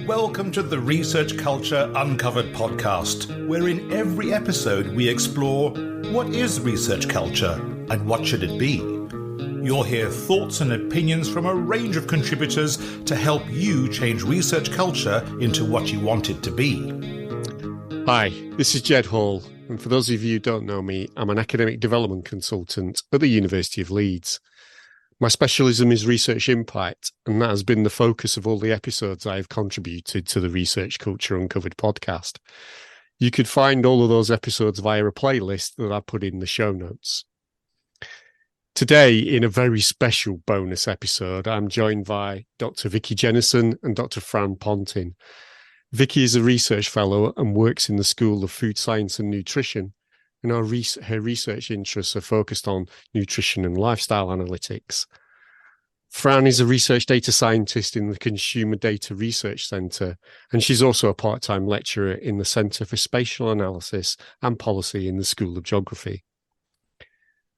Welcome to the Research Culture Uncovered podcast, where in every episode we explore what is research culture and what should it be. You'll hear thoughts and opinions from a range of contributors to help you change research culture into what you want it to be. Hi, this is Ged Hall, and for those of you who don't know me, I'm an academic development consultant at the University of Leeds. My specialism is research impact, and that has been the focus of all the episodes I have contributed to the Research Culture Uncovered podcast. You could find all of those episodes via a playlist that I put in the show notes. Today, in a very special bonus episode, I'm joined by Dr. Vicki Jenneson and Dr. Fran Pontin. Vicki is a research fellow and works in the School of Food Science and Nutrition, and her research interests are focused on nutrition and lifestyle analytics. Fran is a research data scientist in the Consumer Data Research Centre, and she's also a part-time lecturer in the Centre for Spatial Analysis and Policy in the School of Geography.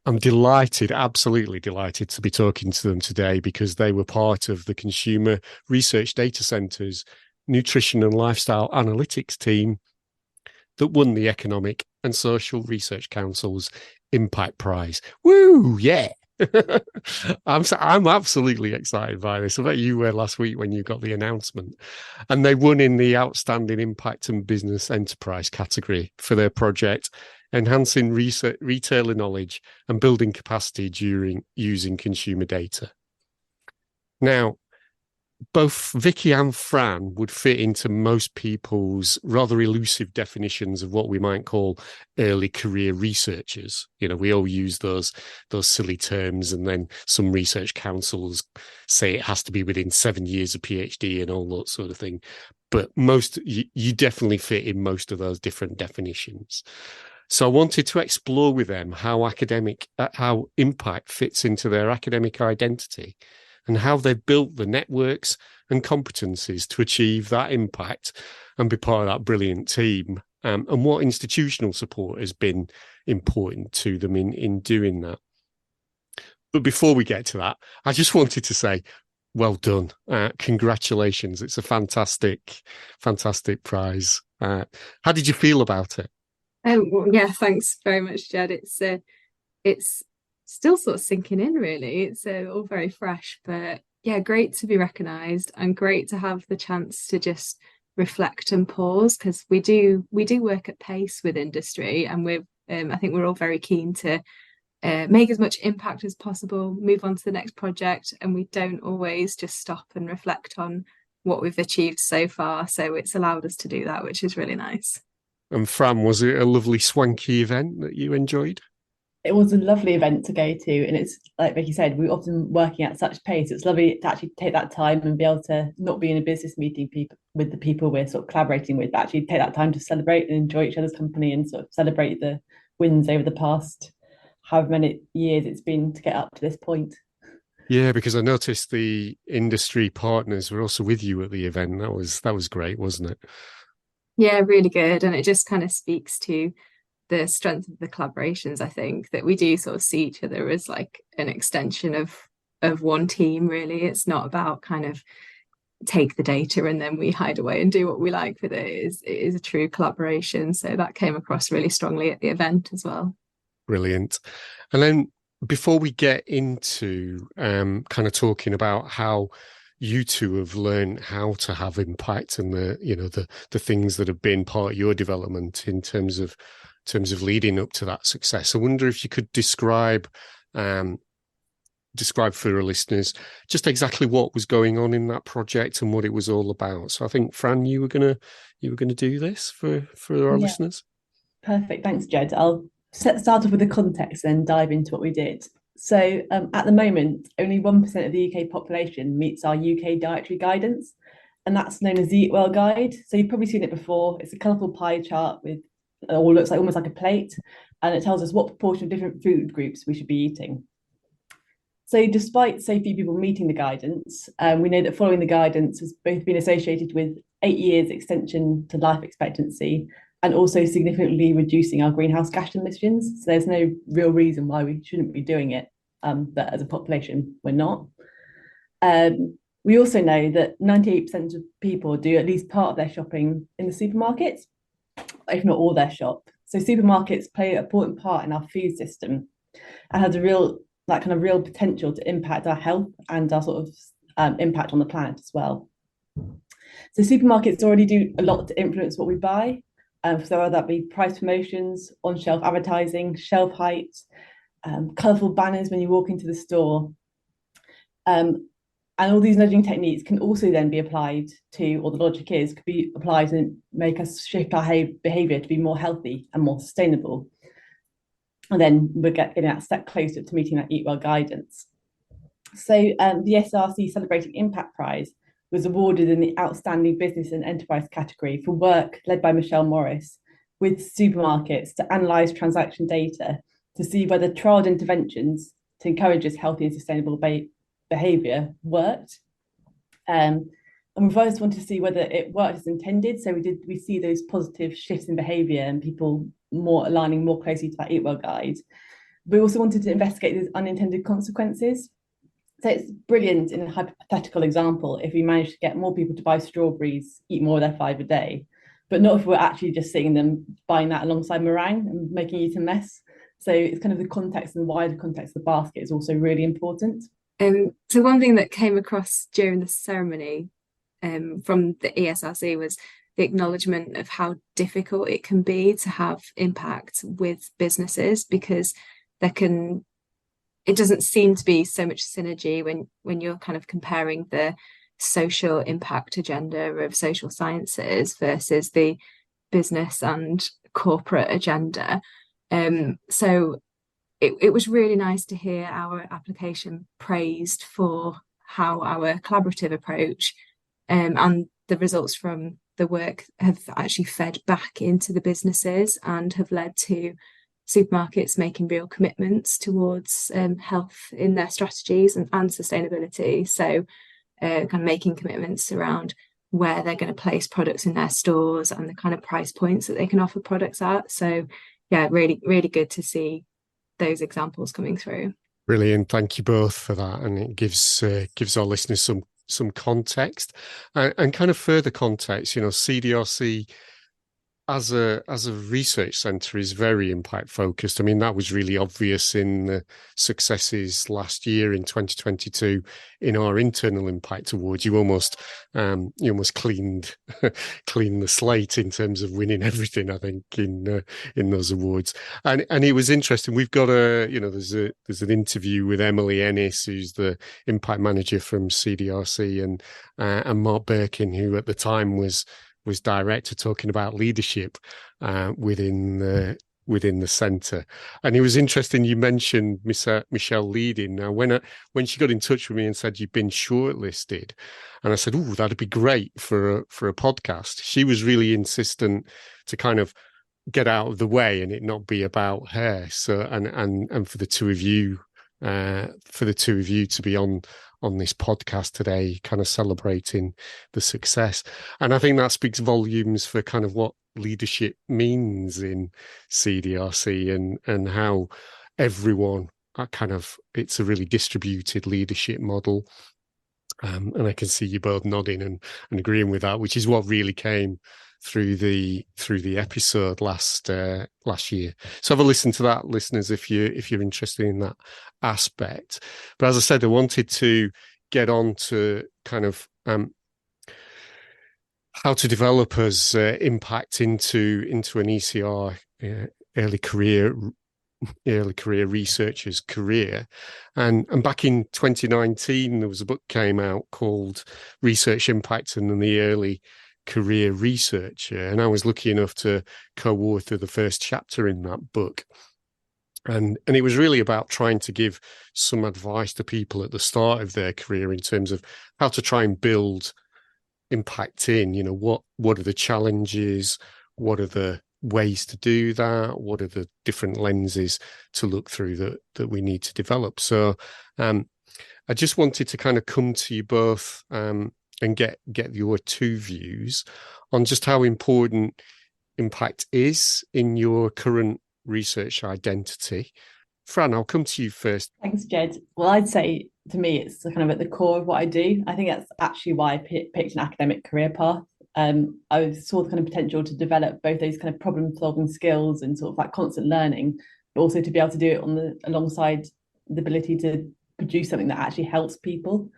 I'm delighted, absolutely delighted to be talking to them today because they were part of the Consumer Research Data Centre's Nutrition and Lifestyle Analytics team that won the Economic and Social Research Council's Impact Prize. Woo, yeah. I'm absolutely excited by this. I bet you were last week when you got the announcement. And they won in the Outstanding Impact and Business Enterprise category for their project, Enhancing Retailer Knowledge and Building Capacity during using consumer data. Now, both Vicki and Fran would fit into most people's rather elusive definitions of what we might call early career researchers. You know, we all use those silly terms, and then some research councils say it has to be within 7 years of PhD and all that sort of thing. But you definitely fit in most of those different definitions. So I wanted to explore with them how impact fits into their academic identity, and how they've built the networks and competencies to achieve that impact and be part of that brilliant team, and what institutional support has been important to them in doing that. But before we get to that, I just wanted to say, well done. Congratulations. It's a fantastic, fantastic prize. How did you feel about it? Yeah, thanks very much, Jed. It's still sort of sinking in, really. It's all very fresh, but yeah, great to be recognised and great to have the chance to just reflect and pause, because we do work at pace with industry, and I think we're all very keen to make as much impact as possible, move on to the next project, and we don't always just stop and reflect on what we've achieved so far. So it's allowed us to do that, which is really nice. And Fran, was it a lovely swanky event that you enjoyed? It was a lovely event to go to, and it's like Vicki said, we're often working at such pace. It's lovely to actually take that time and be able to not be in a business meeting with the people we're sort of collaborating with, but actually take that time to celebrate and enjoy each other's company and sort of celebrate the wins over the past however many years it's been to get up to this point. Yeah, because I noticed the industry partners were also with you at the event. That was great, wasn't it? Yeah, really good, and it just kind of speaks to the strength of the collaborations. I think that we do sort of see each other as like an extension of one team, really. It's not about kind of take the data and then we hide away and do what we like with it. It is a true collaboration. So that came across really strongly at the event as well. Brilliant. And then before we get into kind of talking about how you two have learned how to have impact and the things that have been part of your development in terms of leading up to that success, I wonder if you could describe for our listeners just exactly what was going on in that project and what it was all about. So I think, Fran, you were gonna do this for our listeners. Perfect, thanks, Jed. I'll start off with the context and dive into what we did. So at the moment, only 1% of the UK population meets our UK dietary guidance, and that's known as the Eat Well Guide. So you've probably seen it before. It's a colourful pie chart with or looks like almost like a plate, and it tells us what proportion of different food groups we should be eating. So despite so few people meeting the guidance, we know that following the guidance has both been associated with 8 years extension to life expectancy and also significantly reducing our greenhouse gas emissions. So there's no real reason why we shouldn't be doing it, but as a population, we're not. We also know that 98% of people do at least part of their shopping in the supermarkets, if not all their shop. So supermarkets play an important part in our food system and has a real potential to impact our health and our sort of impact on the planet as well. So supermarkets already do a lot to influence what we buy. So whether that be price promotions, on-shelf advertising, shelf height, colourful banners when you walk into the store. And all these nudging techniques can also then be applied to, or the logic is, could be applied and make us shift our behaviour to be more healthy and more sustainable. And then we're getting that step closer to meeting that Eat Well guidance. So the SRC Celebrating Impact Prize was awarded in the Outstanding Business and Enterprise category for work led by Michelle Morris with supermarkets to analyse transaction data to see whether trialled interventions to encourage this healthy and sustainable behaviour worked. And we've always wanted to see whether it worked as intended. So we see those positive shifts in behaviour and people aligning more closely to that Eat Well guide. We also wanted to investigate those unintended consequences. So it's brilliant in a hypothetical example if we manage to get more people to buy strawberries, eat more of their 5 a day, but not if we're actually just seeing them buying that alongside meringue and making it a mess. So it's kind of the context and the wider context of the basket is also really important. So one thing that came across during the ceremony from the ESRC was the acknowledgement of how difficult it can be to have impact with businesses, because it doesn't seem to be so much synergy when you're kind of comparing the social impact agenda of social sciences versus the business and corporate agenda. So it was really nice to hear our application praised for how our collaborative approach and the results from the work have actually fed back into the businesses and have led to supermarkets making real commitments towards health in their strategies and sustainability. So kind of making commitments around where they're going to place products in their stores and the kind of price points that they can offer products at. So yeah, really, really good to see those examples coming through. Brilliant. Thank you both for that. And it gives our listeners some context and kind of further context. CDRC as a research centre is very impact focused. I mean, that was really obvious in the successes last year in 2022 in our internal impact awards. You almost cleaned the slate in terms of winning everything, I think, in those awards. And it was interesting. We've got there's an interview with Emily Ennis, who's the impact manager from CDRC, and Mark Birkin, who at the time was director, talking about leadership within the centre. And it was interesting you mentioned Michelle leading. Now, when she got in touch with me and said you've been shortlisted, and I said, "Oh, that'd be great for a podcast," she was really insistent to kind of get out of the way and it not be about her. So and for the two of you to be on this podcast today, kind of celebrating the success. And I think that speaks volumes for kind of what leadership means in CDRC and how everyone it's a really distributed leadership model. And I can see you both nodding and agreeing with that, which is what really came through the episode last year. So have a listen to that, listeners, if you're interested in that aspect. But as I said, I wanted to get on to kind of how to develop us impact into an ECR early career researcher's career. And back in 2019, there was a book came out called Research Impact and the Early Career Researcher, and I was lucky enough to co-author the first chapter in that book. And it was really about trying to give some advice to people at the start of their career in terms of how to try and build impact in, what are the challenges, what are the ways to do that, what are the different lenses to look through that we need to develop. So I just wanted to kind of come to you both and get your two views on just how important impact is in your current research identity. Fran, I'll come to you first. Thanks, Jed. Well, I'd say to me, it's kind of at the core of what I do. I think that's actually why I picked an academic career path. I saw the kind of potential to develop both those kind of problem solving skills and sort of like constant learning, but also to be able to do it alongside the ability to produce something that actually helps people.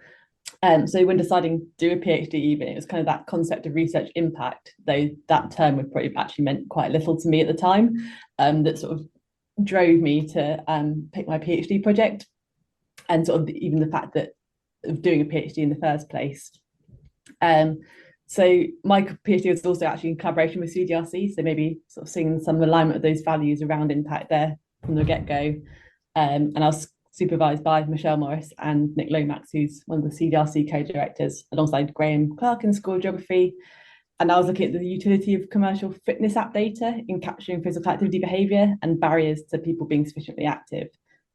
So when deciding to do a PhD, even it was kind of that concept of research impact, though that term would probably actually meant quite little to me at the time, that sort of drove me to pick my PhD project, and sort of even the fact that of doing a PhD in the first place. So my PhD was also actually in collaboration with CDRC, so maybe sort of seeing some alignment of those values around impact there from the get-go. And I was supervised by Michelle Morris and Nick Lomax, who's one of the CDRC co-directors, alongside Graham Clark in School of Geography. And I was looking at the utility of commercial fitness app data in capturing physical activity behaviour and barriers to people being sufficiently active.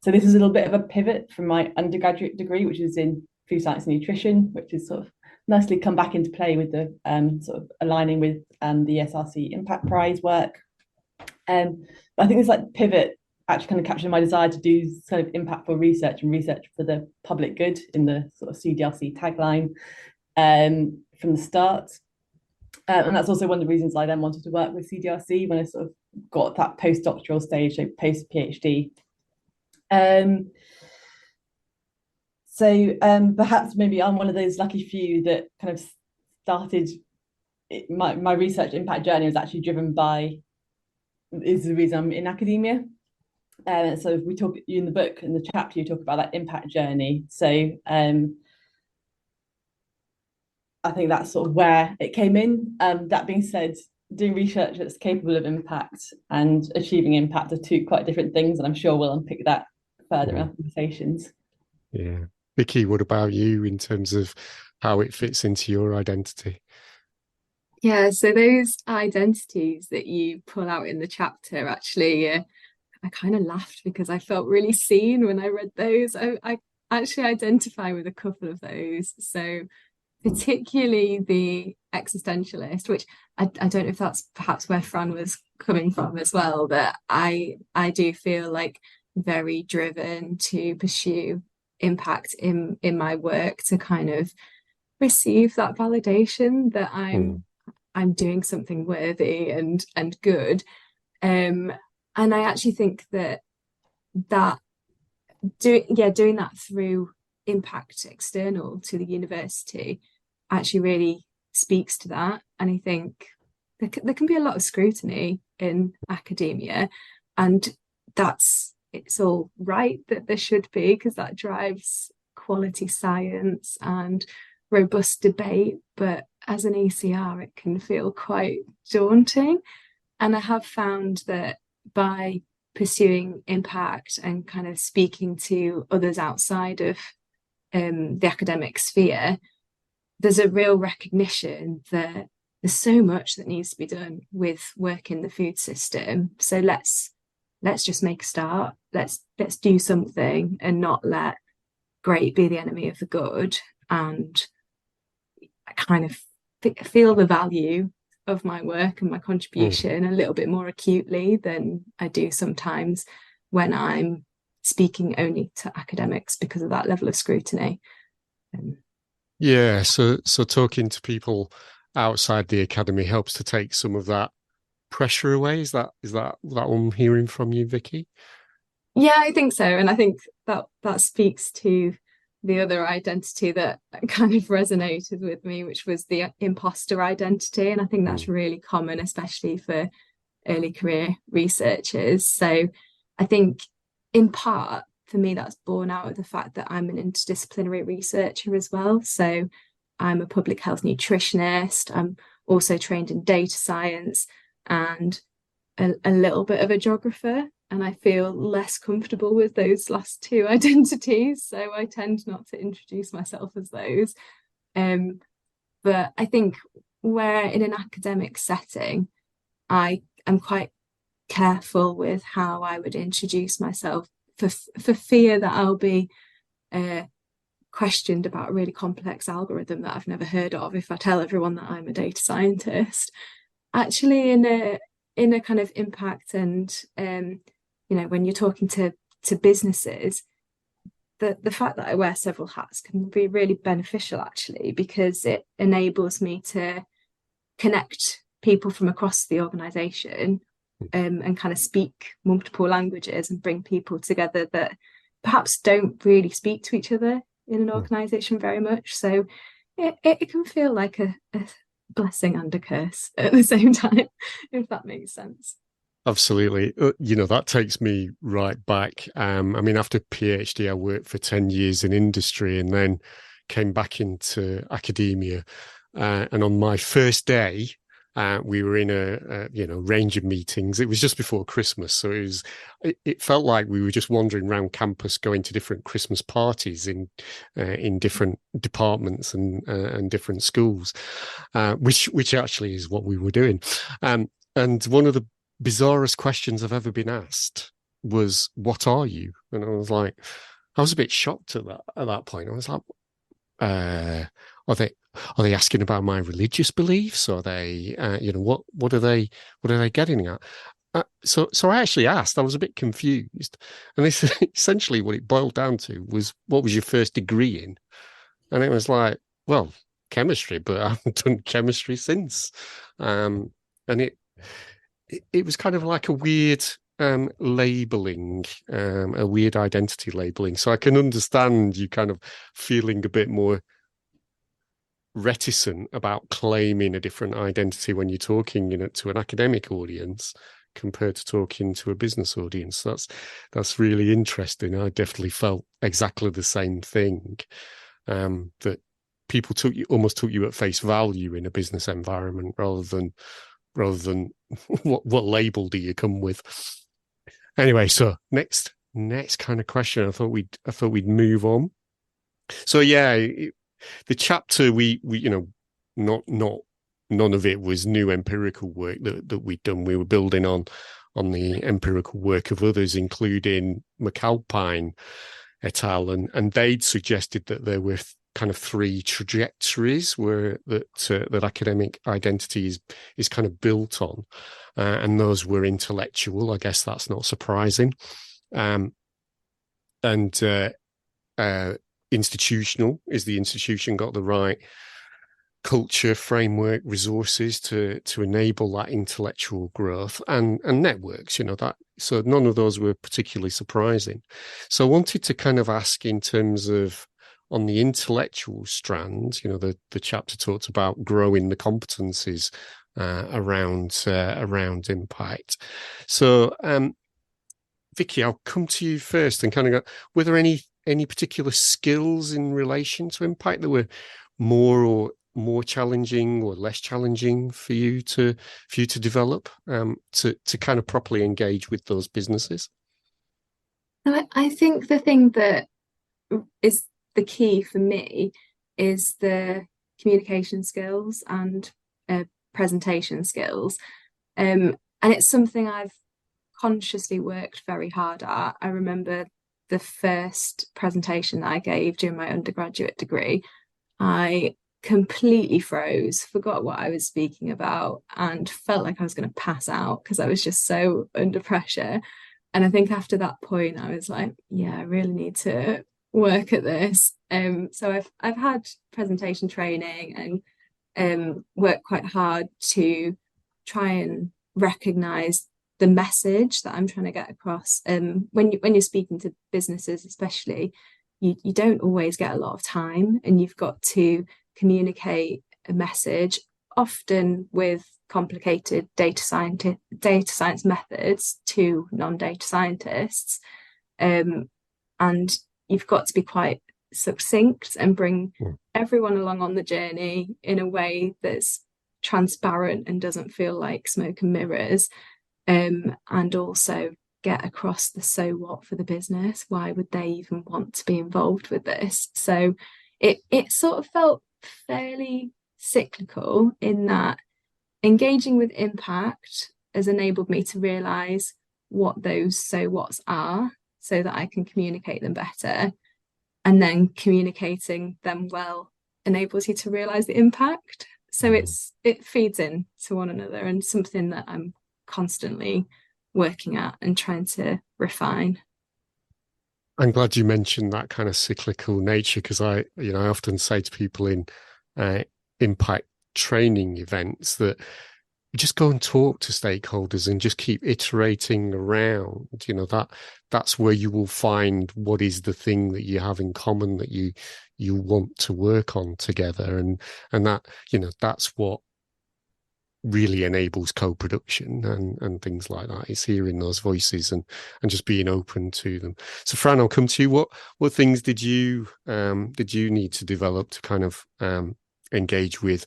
So this is a little bit of a pivot from my undergraduate degree, which is in food science and nutrition, which is sort of nicely come back into play with the sort of aligning with the SRC Impact Prize work. But I think this like pivot actually kind of captured my desire to do kind of impactful research and research for the public good in the sort of CDRC tagline from the start. And that's also one of the reasons I then wanted to work with CDRC when I sort of got that postdoctoral stage, so post-PhD. So perhaps maybe I'm one of those lucky few that kind of started my research impact journey was actually driven by, is the reason I'm in academia. So we talk in the book, in the chapter, you talk about that impact journey. So I think that's sort of where it came in. That being said, doing research that's capable of impact and achieving impact are two quite different things, and I'm sure we'll unpick that further in our conversations. Yeah. Vicki, what about you in terms of how it fits into your identity? Yeah, so those identities that you pull out in the chapter, actually, I kind of laughed because I felt really seen when I read those. I actually identify with a couple of those. So particularly the existentialist, which I don't know if that's perhaps where Fran was coming from as well, that I do feel like very driven to pursue impact in my work, to kind of receive that validation that I'm doing something worthy and good. And I actually think that doing that through impact external to the university actually really speaks to that. And I think there can be a lot of scrutiny in academia, and it's all right that there should be, because that drives quality science and robust debate. But as an ECR, it can feel quite daunting. And I have found that by pursuing impact and kind of speaking to others outside of the academic sphere, there's a real recognition that there's so much that needs to be done with work in the food system. So let's just make a start. Let's do something and not let great be the enemy of the good. And I kind of feel the value of my work and my contribution a little bit more acutely than I do sometimes when I'm speaking only to academics because of that level of scrutiny. Yeah, so talking to people outside the academy helps to take some of that pressure away. Is that what I'm hearing from you, Vicki? Yeah, I think so. And I think that speaks to the other identity that kind of resonated with me, which was the imposter identity. And I think that's really common, especially for early career researchers. So I think in part, for me, that's born out of the fact that I'm an interdisciplinary researcher as well. So I'm a public health nutritionist. I'm also trained in data science and a little bit of a geographer. And I feel less comfortable with those last two identities. So I tend not to introduce myself as those. But I think where in an academic setting, I am quite careful with how I would introduce myself for fear that I'll be questioned about a really complex algorithm that I've never heard of if I tell everyone that I'm a data scientist. Actually, in a kind of impact and when you're talking to businesses, the fact that I wear several hats can be really beneficial, actually, because it enables me to connect people from across the organisation, and kind of speak multiple languages and bring people together that perhaps don't really speak to each other in an organisation very much. So it can feel like a blessing and a curse at the same time, if that makes sense. Absolutely. That takes me right back. I mean, after PhD, I worked for 10 years in industry and then came back into academia. And on my first day, we were in a range of meetings. It was just before Christmas, so it felt like we were just wandering around campus, going to different Christmas parties in different departments and different schools, which actually is what we were doing. And one of the bizarrest questions I've ever been asked was, "What are you?" And I was a bit shocked at that point. I was like, Are they asking about my religious beliefs? Are they, what are they getting at? So I actually asked. I was a bit confused, and this essentially what it boiled down to was, what was your first degree in? And it was like, well, chemistry, but I haven't done chemistry since. And it was kind of like a weird labeling, a weird identity labeling. So I can understand you kind of feeling a bit more reticent about claiming a different identity when you're talking to an academic audience compared to talking to a business audience. That's really interesting. I definitely felt exactly the same thing, that people almost took you at face value in a business environment rather than what label do you come with. Anyway, so next kind of question. I thought we'd move on. So yeah, the chapter we none of it was new empirical work that we'd done. We were building on the empirical work of others, including McAlpine et al. And they'd suggested that there were kind of three trajectories that academic identity is kind of built on, and those were intellectual. I guess that's not surprising, and institutional. Is the institution got the right culture, framework, resources to enable that intellectual growth, and networks, so none of those were particularly surprising. So I wanted to kind of ask, in terms of, on the intellectual strand, the chapter talks about growing the competencies around impact. So Vicki, I'll come to you first and kind of go, were there any particular skills in relation to impact that were more challenging or less challenging for you to develop, to kind of properly engage with those businesses? I think the thing that is the key for me is the communication skills and presentation skills, and it's something I've consciously worked very hard at. I remember the first presentation that I gave during my undergraduate degree, I completely froze, forgot what I was speaking about, and felt like I was going to pass out because I was just so under pressure. And I think after that point, I was like, yeah, I really need to work at this. So I've had presentation training and worked quite hard to try and recognize the message that I'm trying to get across. When you're speaking to businesses, especially, you don't always get a lot of time, and you've got to communicate a message, often with complicated data science methods to non-data scientists, and you've got to be quite succinct and bring everyone along on the journey in a way that's transparent and doesn't feel like smoke and mirrors, and also get across the so what for the business. Why would they even want to be involved with this? So it sort of felt fairly cyclical, in that engaging with impact has enabled me to realize what those so what's are, so that I can communicate them better, and then communicating them well enables you to realize the impact. So it feeds in to one another, and something that I'm constantly working at and trying to refine. I'm glad you mentioned that kind of cyclical nature, because I often say to people in impact training events that just go and talk to stakeholders and just keep iterating around. That's where you will find what is the thing that you have in common that you want to work on together, and that that's what really enables co-production and things like that, is hearing those voices and just being open to them. So Fran, I'll come to you. What things did you need to develop to kind of engage with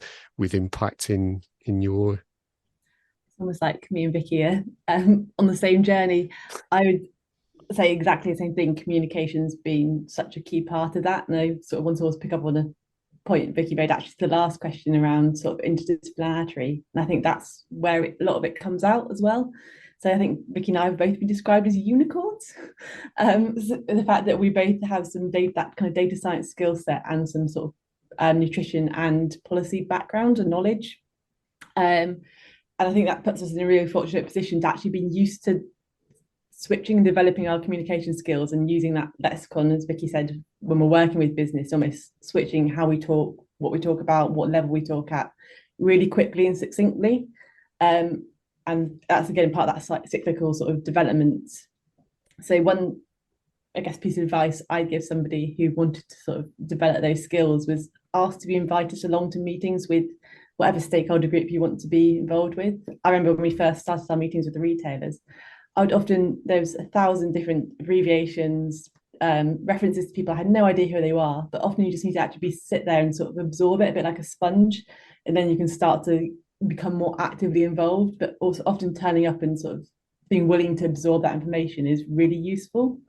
impact in your... It's almost like me and Vicki are on the same journey. I would say exactly the same thing. Communication's been such a key part of that, and I sort of want to also pick up on a point Vicki made actually to the last question around sort of interdisciplinary, and I think that's where a lot of it comes out as well. So I think Vicki and I have both been described as unicorns. So the fact that we both have some data, that kind of data science skill set, and some sort of nutrition and policy background and knowledge, and I think that puts us in a really fortunate position to actually be used to switching and developing our communication skills and using that lexicon, as Vicki said, when we're working with business, almost switching how we talk, what we talk about, what level we talk at, really quickly and succinctly. And that's again part of that cyclical sort of development. So one, I guess, piece of advice I'd give somebody who wanted to sort of develop those skills was ask to be invited along to meetings with whatever stakeholder group you want to be involved with. I remember when we first started our meetings with the retailers, there's 1,000 different abbreviations, references to people I had no idea who they are, but often you just need to actually sit there and sort of absorb it a bit like a sponge, and then you can start to become more actively involved. But also often turning up and sort of being willing to absorb that information is really useful.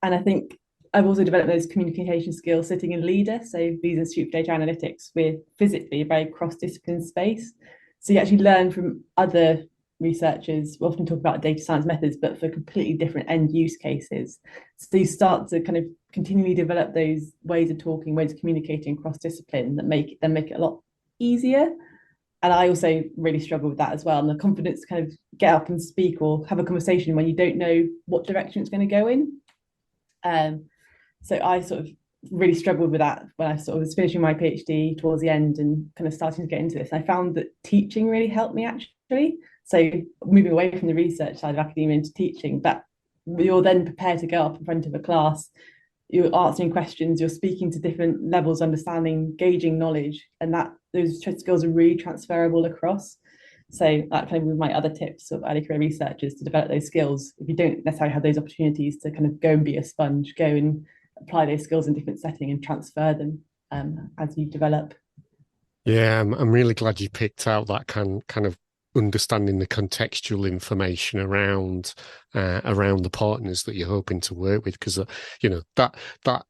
And I think I've also developed those communication skills sitting in Leader. So Leeds Institute for Data Analytics, we're physically a very cross-discipline space. So you actually learn from other researchers. We often talk about data science methods, but for completely different end use cases. So you start to kind of continually develop those ways of talking, ways of communicating cross-discipline that make it a lot easier. And I also really struggle with that as well. And the confidence to kind of get up and speak or have a conversation when you don't know what direction it's going to go in. So I sort of really struggled with that when I sort of was finishing my PhD towards the end and kind of starting to get into this. I found that teaching really helped me actually. So moving away from the research side of academia into teaching, but you're then prepared to go up in front of a class, you're answering questions, you're speaking to different levels, understanding, gauging knowledge, and that those skills are really transferable across. So that kind of my other tips of early career researchers to develop those skills. If you don't necessarily have those opportunities to kind of go and be a sponge, go and apply those skills in different settings and transfer them as you develop. Yeah, I'm really glad you picked out that kind of understanding the contextual information around the partners that you're hoping to work with, because that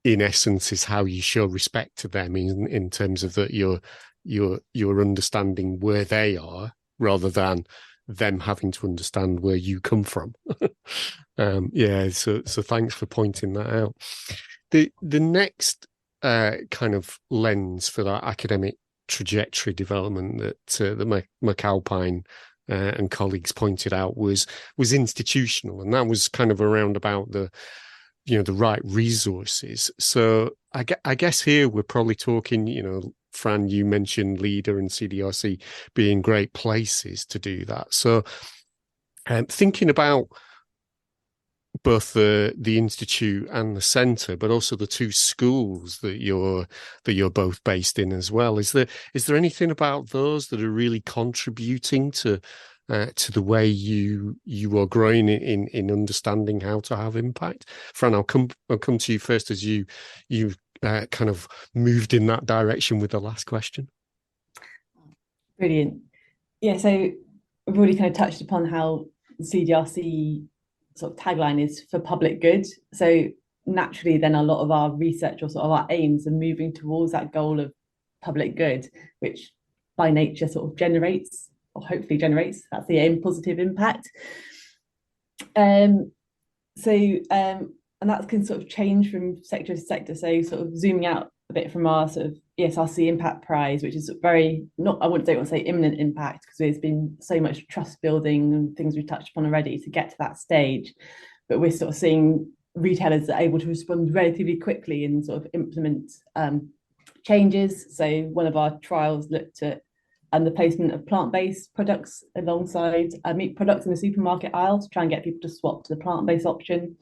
in essence is how you show respect to them in terms of that you're understanding where they are rather than them having to understand where you come from. So thanks for pointing that out. The next kind of lens for that academic trajectory development that McAlpine and colleagues pointed out was institutional, and that was kind of around about the right resources. So I guess here we're probably talking, Fran, you mentioned Leader and CDRC being great places to do that. So thinking about both the institute and the centre, but also the two schools that you're both based in as well. Is there anything about those that are really contributing to the way you are growing in understanding how to have impact? Fran, I'll come to you first, as you kind of moved in that direction with the last question. Brilliant. Yeah, so we've already kind of touched upon how CDRC sort of tagline is for public good. So naturally then a lot of our research or sort of our aims are moving towards that goal of public good, which by nature sort of generates, or hopefully generates, that's the aim, positive impact. And that can sort of change from sector to sector. So sort of zooming out a bit from our sort of ESRC Impact Prize, which is very, I wouldn't say imminent impact, because there's been so much trust building and things we've touched upon already to get to that stage. But we're sort of seeing retailers are able to respond relatively quickly and sort of implement changes. So one of our trials looked at the placement of plant-based products alongside meat products in the supermarket aisle to try and get people to swap to the plant-based option,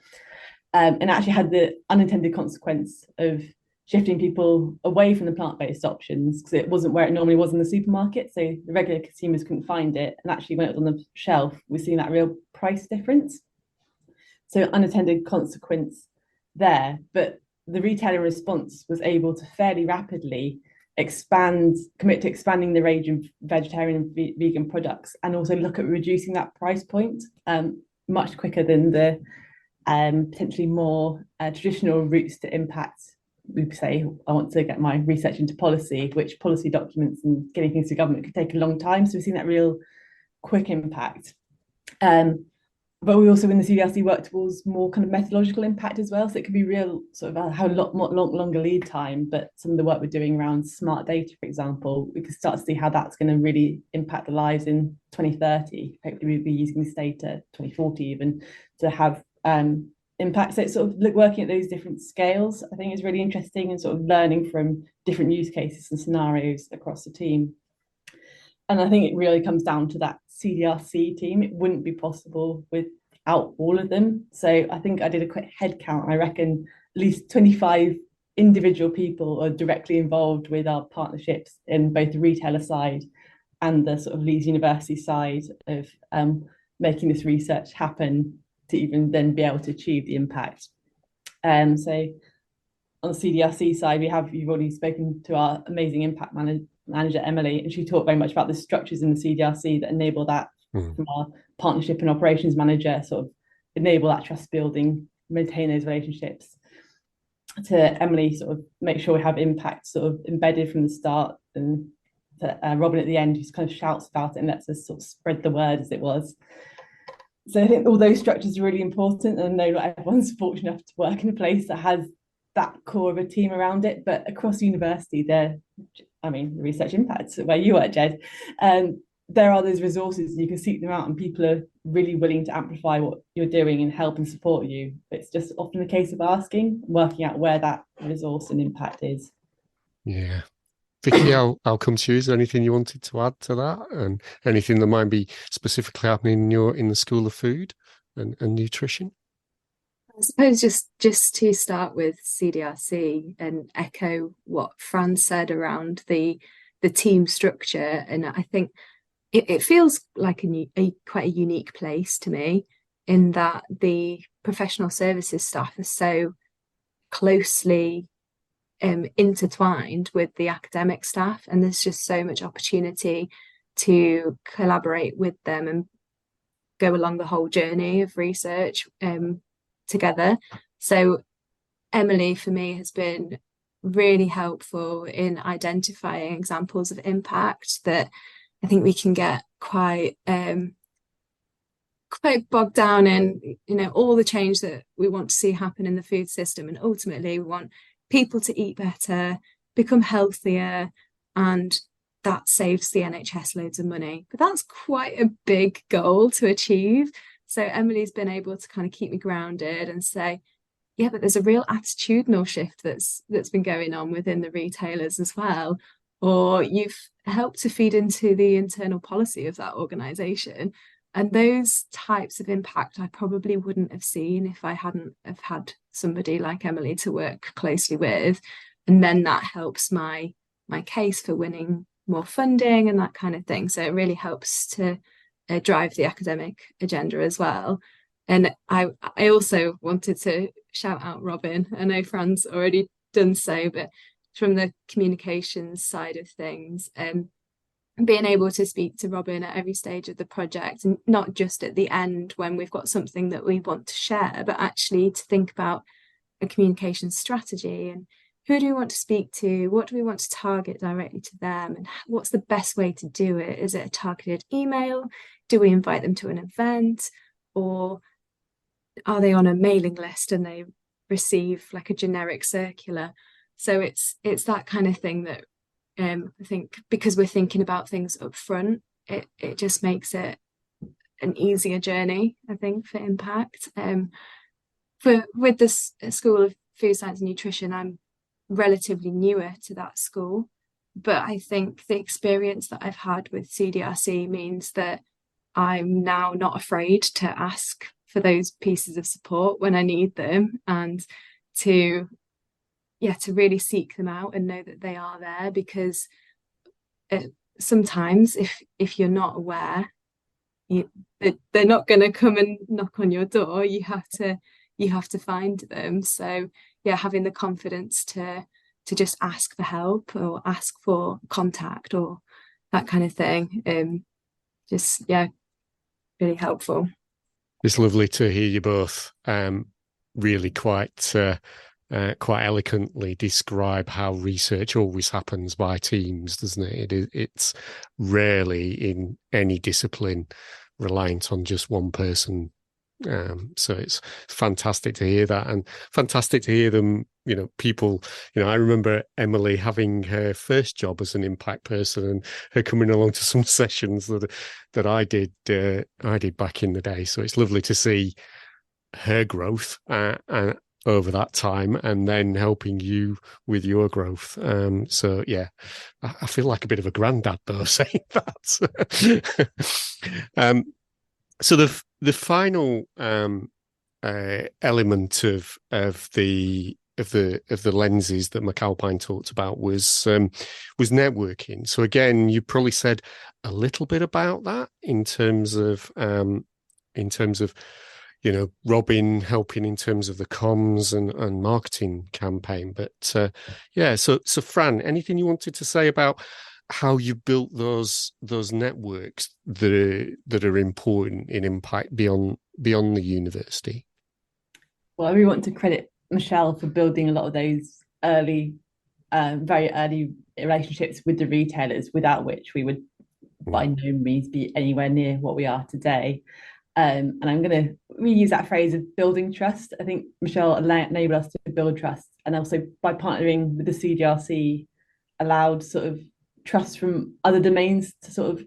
and actually had the unintended consequence of shifting people away from the plant-based options because it wasn't where it normally was in the supermarket. So the regular consumers couldn't find it. And actually when it was on the shelf, we're seeing that real price difference. So unintended consequence there. But the retailer response was able to fairly rapidly commit to expanding the range of vegetarian and vegan products, and also look at reducing that price point much quicker than the potentially more traditional routes to impact. We say, I want to get my research into policy, which policy documents and getting things to government could take a long time. So we've seen that real quick impact. But we also in the CDRC work towards more kind of methodological impact as well. So it could be real sort of how a lot more longer lead time, but some of the work we're doing around smart data, for example, we could start to see how that's going to really impact the lives in 2030. Hopefully we'll be using this data 2040 even to have impact. So it's sort of working at those different scales, I think is really interesting, and sort of learning from different use cases and scenarios across the team. And I think it really comes down to that CDRC team. It wouldn't be possible without all of them. So I think I did a quick head count. I reckon at least 25 individual people are directly involved with our partnerships in both the retailer side and the sort of Leeds University side of making this research happen to even then be able to achieve the impact. So on the CDRC side, you've already spoken to our amazing impact manager, Emily, and she talked very much about the structures in the CDRC that enable that from our partnership and operations manager, sort of enable that trust building, maintain those relationships, to Emily sort of make sure we have impact sort of embedded from the start, and to Robin at the end, who kind of shouts about it and lets us sort of spread the word, as it was. So I think all those structures are really important, and I know not everyone's fortunate enough to work in a place that has that core of a team around it. But across university, the research impacts where you are, Ged, there are those resources, and you can seek them out, and people are really willing to amplify what you're doing and help and support you. It's just often a case of asking, working out where that resource and impact is. Yeah. Vicki, I'll come to you. Is there anything you wanted to add to that, and anything that might be specifically happening in the School of Food and Nutrition? I suppose just to start with CDRC and echo what Fran said around the team structure, and I think it feels like quite a unique place to me, in that the professional services staff are so closely intertwined with the academic staff, and there's just so much opportunity to collaborate with them and go along the whole journey of research together. So Emily, for me, has been really helpful in identifying examples of impact that I think we can get quite bogged down in, all the change that we want to see happen in the food system, and ultimately we want people to eat better, become healthier, and that saves the NHS loads of money. But that's quite a big goal to achieve. So Emily's been able to kind of keep me grounded and say, yeah, but there's a real attitudinal shift that's been going on within the retailers as well. Or you've helped to feed into the internal policy of that organisation. And those types of impact I probably wouldn't have seen if I hadn't have had somebody like Emily to work closely with. And then that helps my case for winning more funding and that kind of thing. So it really helps to drive the academic agenda as well. And I also wanted to shout out Robin. I know Fran's already done so, but from the communications side of things, being able to speak to Robin at every stage of the project, and not just at the end when we've got something that we want to share, but actually to think about a communication strategy and who do we want to speak to, what do we want to target directly to them, and what's the best way to do it? Is it a targeted email? Do we invite them to an event, or are they on a mailing list and they receive like a generic circular? So it's that kind of thing that I think, because we're thinking about things up front, it just makes it an easier journey, I think, for impact. with the School of Food Science and Nutrition, I'm relatively newer to that school, but I think the experience that I've had with CDRC means that I'm now not afraid to ask for those pieces of support when I need them, and to really seek them out and know that they are there, because sometimes if you're not aware, they're not going to come and knock on your door. You have to find them. So yeah, having the confidence to just ask for help or ask for contact or that kind of thing, just really helpful. It's lovely to hear you both really quite eloquently describe how research always happens by teams, doesn't it? It's rarely in any discipline reliant on just one person. So it's fantastic to hear that, and fantastic to hear them, people, I remember Emily having her first job as an impact person and her coming along to some sessions that I did back in the day. So it's lovely to see her growth over that time, and then helping you with your growth. So yeah, I feel like a bit of a granddad though saying that. So the final element of the lenses that McAlpine talked about was networking. So again, you probably said a little bit about that in terms of Robin helping in terms of the comms and marketing campaign. But so Fran, anything you wanted to say about how you built those networks that are important in impact beyond the university? Well, I really want to credit Michelle for building a lot of those early, very early relationships with the retailers, without which we would by no means be anywhere near what we are today. And I'm going to reuse that phrase of building trust. I think Michelle enabled us to build trust, and also by partnering with the CDRC allowed sort of trust from other domains to sort of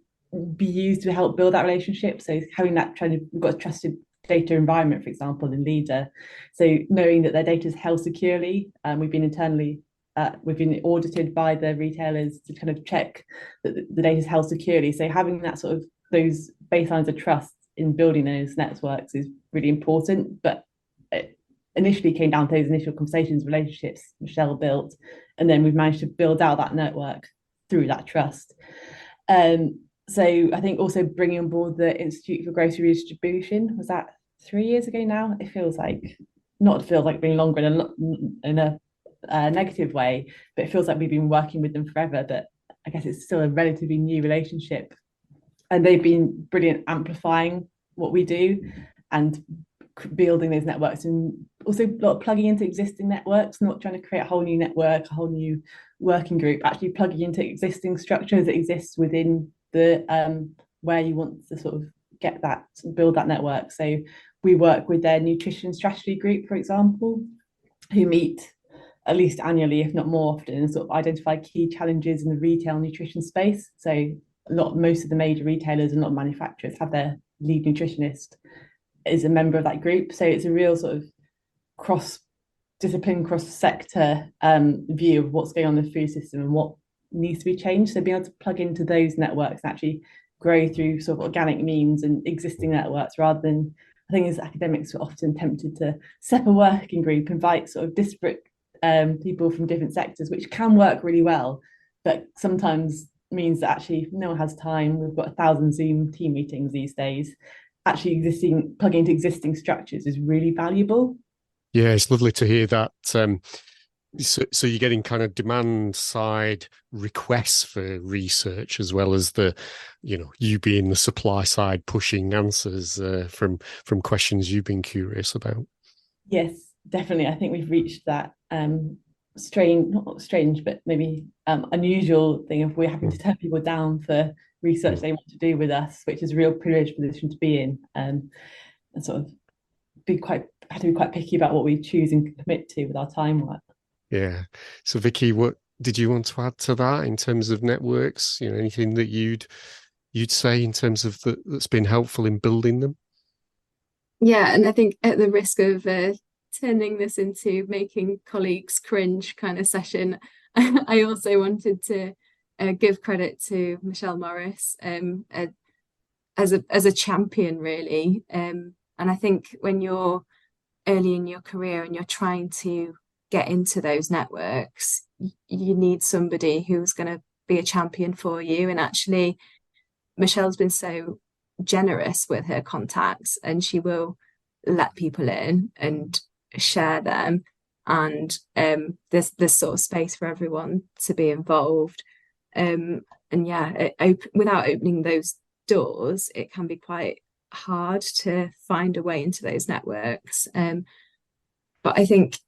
be used to help build that relationship. So having that we've got a trusted data environment, for example, in Leader. So knowing that their data is held securely, we've been audited by the retailers to kind of check that the data is held securely. So having that sort of those baselines of trust in building those networks is really important. But it initially came down to those initial conversations, relationships Michelle built, and then we've managed to build out that network through that trust. So I think also bringing on board the Institute for Grocery Redistribution, was that 3 years ago now? It feels like being longer in a negative way, but it feels like we've been working with them forever. But I guess it's still a relatively new relationship, and they've been brilliant amplifying what we do and building those networks, and also plugging into existing networks, not trying to create a whole new network, a whole new working group, actually plugging into existing structures that exist within the where you want to sort of build that network. So we work with their nutrition strategy group, for example, who meet at least annually, if not more often, and sort of identify key challenges in the retail nutrition space. So most of the major retailers and a lot of manufacturers have their lead nutritionist is a member of that group. So it's a real sort of cross-discipline, cross-sector view of what's going on in the food system and what needs to be changed. So being able to plug into those networks and actually grow through sort of organic means and existing networks, rather than, I think as academics we're often tempted to set up a working group, invite sort of disparate people from different sectors, which can work really well, but sometimes means that actually no one has time. We've got 1,000 Zoom team meetings these days. Actually plugging into existing structures is really valuable. Yeah, it's lovely to hear that. So you're getting kind of demand side requests for research, as well as you being the supply side pushing answers from questions you've been curious about. Yes, definitely. I think we've reached that not strange, but maybe unusual thing of we're having to turn people down for research they want to do with us, which is a real privileged position to be in, and sort of have to be quite picky about what we choose and commit to with our time work. Yeah. So Vicki, what did you want to add to that in terms of networks? Anything that you'd say in terms of that's been helpful in building them? Yeah, and I think at the risk of turning this into making colleagues cringe kind of session, I also wanted to give credit to Michelle Morris as a champion, really. And I think when you're early in your career and you're trying to get into those networks, you need somebody who's going to be a champion for you. And actually, Michelle's been so generous with her contacts, and she will let people in and share them. And there's sort of space for everyone to be involved. And yeah, without opening those doors, it can be quite hard to find a way into those networks. But I think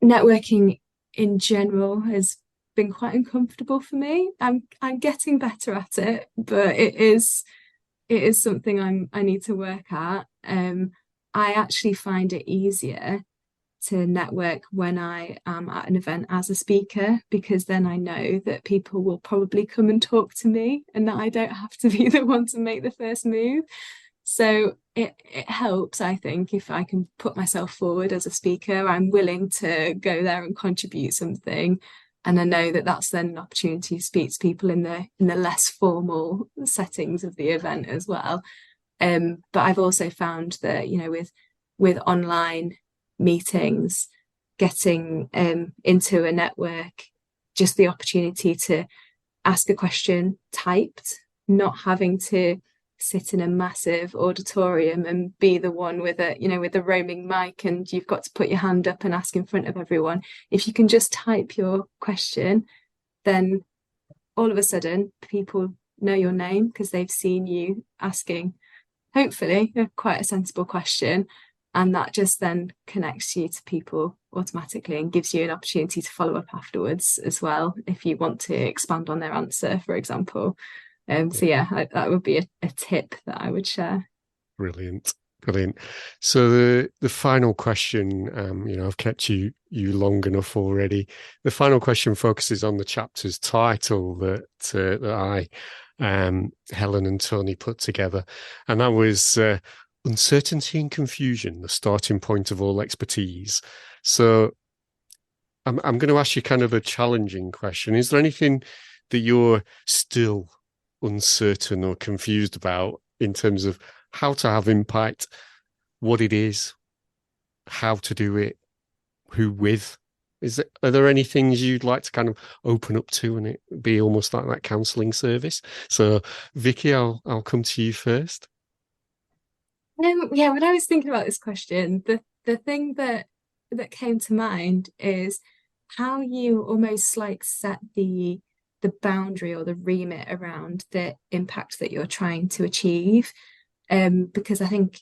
networking in general has been quite uncomfortable for me. I'm getting better at it, but it is something I need to work at. I actually find it easier to network when I am at an event as a speaker, because then I know that people will probably come and talk to me and that I don't have to be the one to make the first move. So it helps, I think, if I can put myself forward as a speaker. I'm willing to go there and contribute something, and I know that that's then an opportunity to speak to people in the less formal settings of the event as well. But I've also found that, you know, with online meetings, getting into a network, just the opportunity to ask a question typed, not having to sit in a massive auditorium and be the one with a roaming mic, and you've got to put your hand up and ask in front of everyone. If you can just type your question, then all of a sudden people know your name because they've seen you asking, hopefully, quite a sensible question. And that just then connects you to people automatically and gives you an opportunity to follow up afterwards as well, if you want to expand on their answer, for example. So yeah, that would be a tip that I would share. Brilliant. So the final question, I've kept you long enough already. The final question focuses on the chapter's title that I, Helen and Tony put together, and that was Uncertainty and Confusion, the starting point of all expertise. So I'm going to ask you kind of a challenging question. Is there anything that you're still uncertain or confused about in terms of how to have impact, what it is, how to do it, who with? Are there any things you'd like to kind of open up to and it be almost like that counselling service? So Vicki, I'll come to you first. Yeah, when I was thinking about this question, the thing that came to mind is how you almost like set the boundary or the remit around the impact that you're trying to achieve. Because I think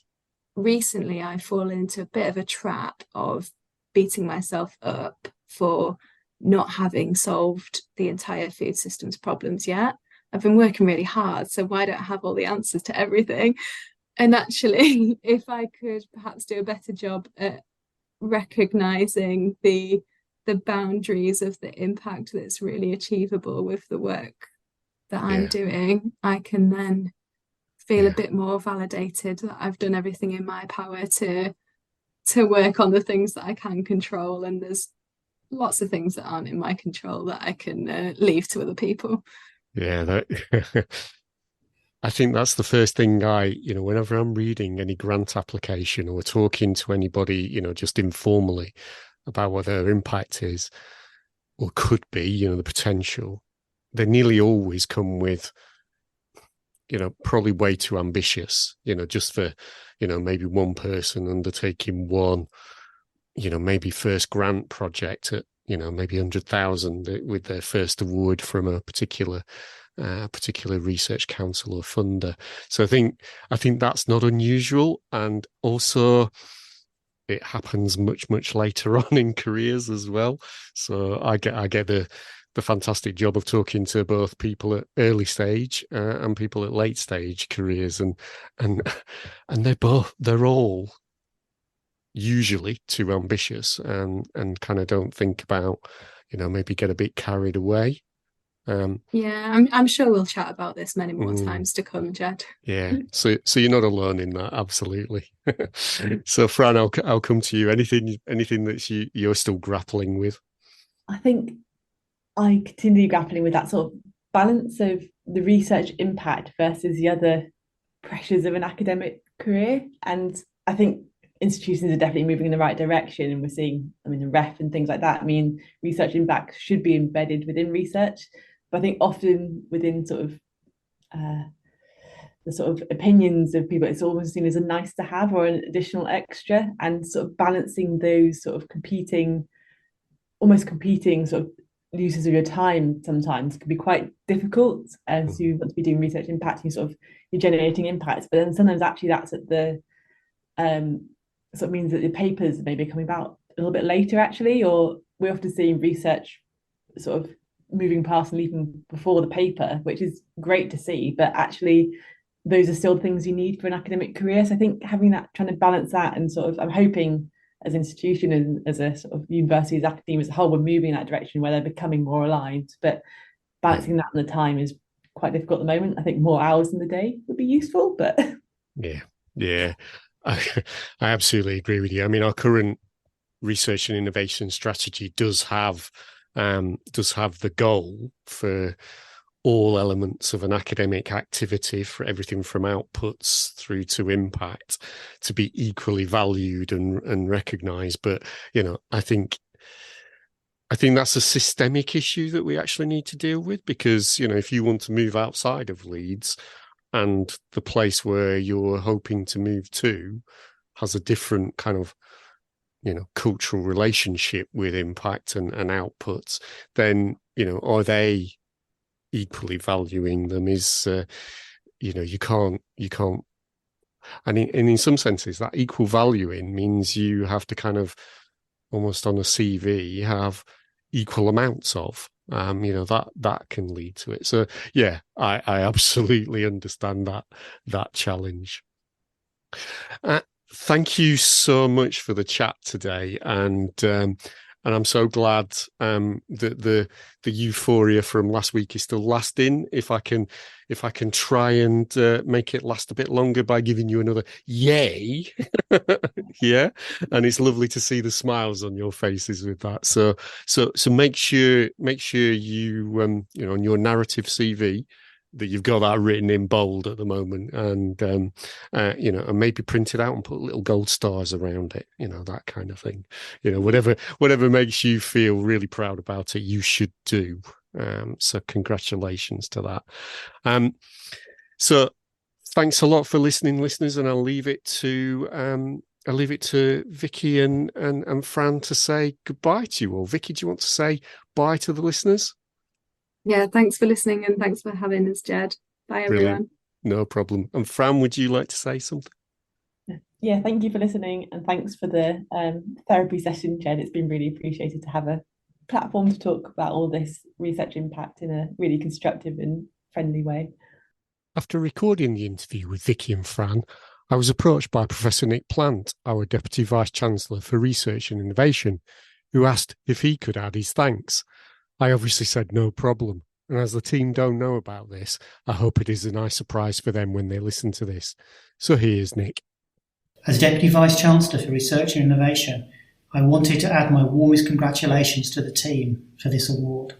recently I've fallen into a bit of a trap of beating myself up for not having solved the entire food system's problems yet. I've been working really hard, so why don't I have all the answers to everything? And actually, if I could perhaps do a better job at recognizing the boundaries of the impact that's really achievable with the work that I'm doing, I can then feel a bit more validated that I've done everything in my power to work on the things that I can control, and there's lots of things that aren't in my control that I can leave to other people. I think that's the first thing whenever I'm reading any grant application or talking to anybody, just informally about what their impact is or could be, the potential, they nearly always come with, probably way too ambitious, just for, maybe one person undertaking one, maybe first grant project at, maybe 100,000 with their first award from a particular research council or funder. So I think that's not unusual, and also it happens much later on in careers as well. So I get the fantastic job of talking to both people at early stage and people at late stage careers, and they're all usually too ambitious and kind of don't think about, maybe get a bit carried away. I'm sure we'll chat about this many more times to come, Jed. Yeah, so you're not alone in that, absolutely. So, Fran, I'll come to you. Anything that you're still grappling with? I think I continue grappling with that sort of balance of the research impact versus the other pressures of an academic career. And I think institutions are definitely moving in the right direction, and we're seeing, the REF and things like that. Research impact should be embedded within research, but I think often within sort of the sort of opinions of people, it's almost seen as a nice to have or an additional extra, and sort of balancing those sort of almost competing sort of uses of your time sometimes can be quite difficult. And so you want to be doing research impact, you're generating impacts, but then sometimes actually that's at the sort of means that the papers may be coming about a little bit later actually, or we're often seeing research sort of moving past and leaving before the paper, which is great to see, but actually those are still things you need for an academic career. So I think having that, trying to balance that, and sort of, I'm hoping as an institution and as a sort of university, as academia as a whole, we're moving in that direction where they're becoming more aligned, but balancing that on the time is quite difficult at the moment. I think more hours in the day would be useful, but yeah. I absolutely agree with you. Our current research and innovation strategy does have the goal for all elements of an academic activity, for everything from outputs through to impact, to be equally valued and recognised. But I think that's a systemic issue that we actually need to deal with, because if you want to move outside of Leeds, and the place where you're hoping to move to has a different kind of cultural relationship with impact and outputs, then are they equally valuing them? Is you can't, and in some senses that equal valuing means you have to kind of almost on a CV have equal amounts of that can lead to it. So yeah, I absolutely understand that challenge. Thank you so much for the chat today, and I'm so glad that the euphoria from last week is still lasting. If I can try and make it last a bit longer by giving you another yay, yeah. And it's lovely to see the smiles on your faces with that. So make sure you on your narrative CV that you've got that written in bold at the moment, and and maybe print it out and put little gold stars around it, that kind of thing. Whatever makes you feel really proud about it, you should do. So congratulations to that. So thanks a lot for listening, listeners, and I'll leave it to Vicki and Fran to say goodbye to you all. Vicki, do you want to say bye to the listeners? Yeah, thanks for listening, and thanks for having us, Jed. Bye, everyone. Brilliant. No problem. And Fran, would you like to say something? Yeah, thank you for listening, and thanks for the therapy session, Jed. It's been really appreciated to have a platform to talk about all this research impact in a really constructive and friendly way. After recording the interview with Vicki and Fran, I was approached by Professor Nick Plant, our Deputy Vice-Chancellor for Research and Innovation, who asked if he could add his thanks. I obviously said no problem, and as the team don't know about this, I hope it is a nice surprise for them when they listen to this. So here's Nick. As Deputy Vice-Chancellor for Research and Innovation, I wanted to add my warmest congratulations to the team for this award.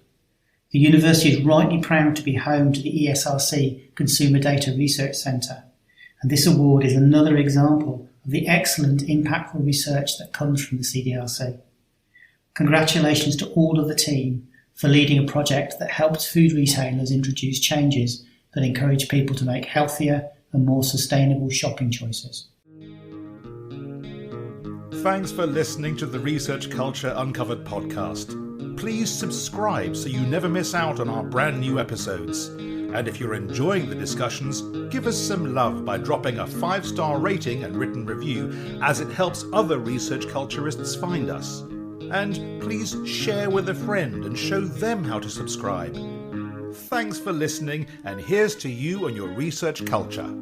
The university is rightly proud to be home to the ESRC Consumer Data Research Centre, and this award is another example of the excellent impactful research that comes from the CDRC. Congratulations to all of the team for leading a project that helps food retailers introduce changes that encourage people to make healthier and more sustainable shopping choices. Thanks for listening to the Research Culture Uncovered podcast. Please subscribe so you never miss out on our brand new episodes. And if you're enjoying the discussions, give us some love by dropping a 5-star rating and written review, as it helps other research culturists find us. And please share with a friend and show them how to subscribe. Thanks for listening, and here's to you and your research culture.